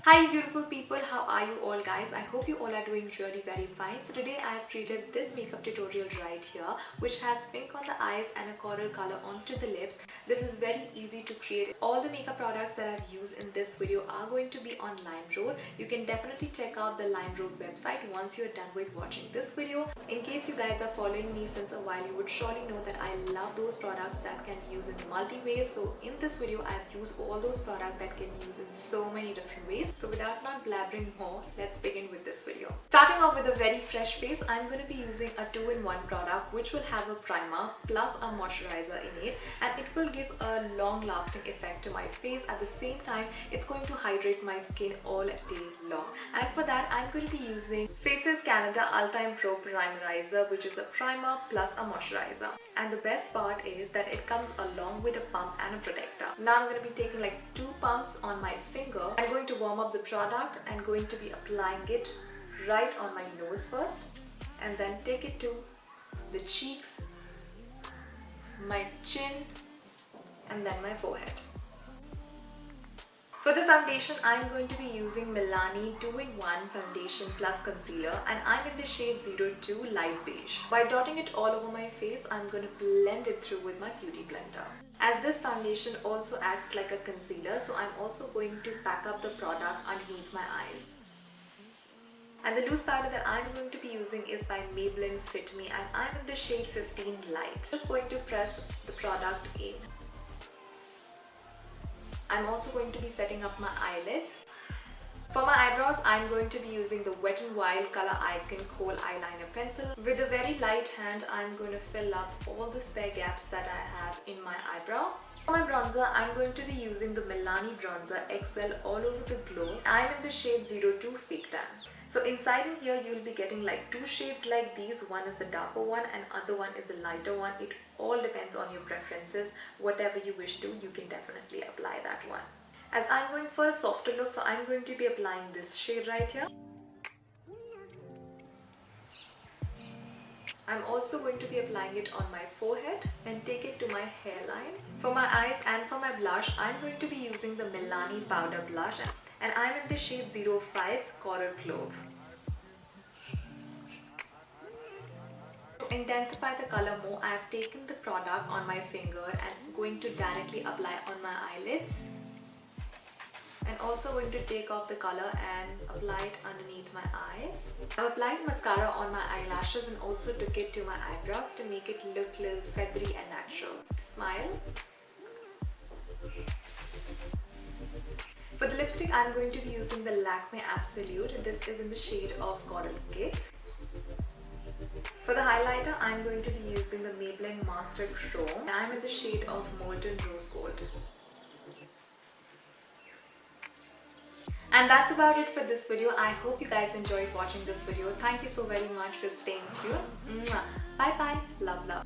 Hi beautiful people, how are you all guys? I hope you all are doing really very fine. So today I have created this makeup tutorial right here which has pink on the eyes and a coral color onto the lips. This is very easy to create. All the makeup products that I've used in this video are going to be on Limeroad. You can definitely check out the Limeroad website once you're done with watching this video. In case you guys are following me since a while, you would surely know that I love those products that can be used in multi ways. So in this video I've used all those products that can be used in so many different ways. So without not blabbering more, let's begin with this video. Starting off with a very fresh face, I'm going to be using a 2-in-1 product which will have a primer plus a moisturizer in it, and it will give a long lasting effect to my face. At the same time, it's going to hydrate my skin all day long. And for that, I'm going to be using Faces Canada All-Time Pro Primerizer, which is a primer plus a moisturizer. And the best part is that it comes along with a pump and a protector. Now I'm going to be taking like 2 pumps on my finger. I'm going to warm up the product and going to be applying it right on my nose first, and then take it to the cheeks, my chin, and then my forehead. For the foundation, I'm going to be using Milani 2-in-1 Foundation Plus Concealer, and I'm in the shade 02 Light Beige. By dotting it all over my face, I'm going to blend it through with my Beauty Blender. As this foundation also acts like a concealer, so I'm also going to pack up the product underneath my eyes. And the loose powder that I'm going to be using is by Maybelline Fit Me, and I'm in the shade 15 Light. Just going to press the product in. I'm also going to be setting up my eyelids. For my eyebrows, I'm going to be using the Wet n Wild Color Icon Kohl Eyeliner Pencil. With a very light hand, I'm going to fill up all the spare gaps that I have in my eyebrow. For my bronzer, I'm going to be using the Milani Bronzer XL All Over the Glow. I'm in the shade 02 Fake Tan. So inside in here, you'll be getting like 2 shades like these. One is the darker one and other one is the lighter one. It all depends on your preferences. Whatever you wish to, you can definitely apply that one. As I'm going for a softer look, so I'm going to be applying this shade right here. I'm also going to be applying it on my forehead and take it to my hairline. For my eyes and for my blush, I'm going to be using the Milani Powder Blush, and I'm in the shade 05 Coral Clove. To intensify the color more, I have taken the product on my finger and going to directly apply on my eyelids. And also going to take off the color and apply it underneath my eyes. I've applied mascara on my eyelashes and also took it to my eyebrows to make it look a little feathery and natural. Smile. For the lipstick, I'm going to be using the Lakme Absolute. This is in the shade of Coral Kiss. For the highlighter, I'm going to be using the Maybelline Master Chrome. I'm in the shade of Molten Rose Gold. And that's about it for this video. I hope you guys enjoyed watching this video. Thank you so very much for staying tuned. Bye bye. Love, love.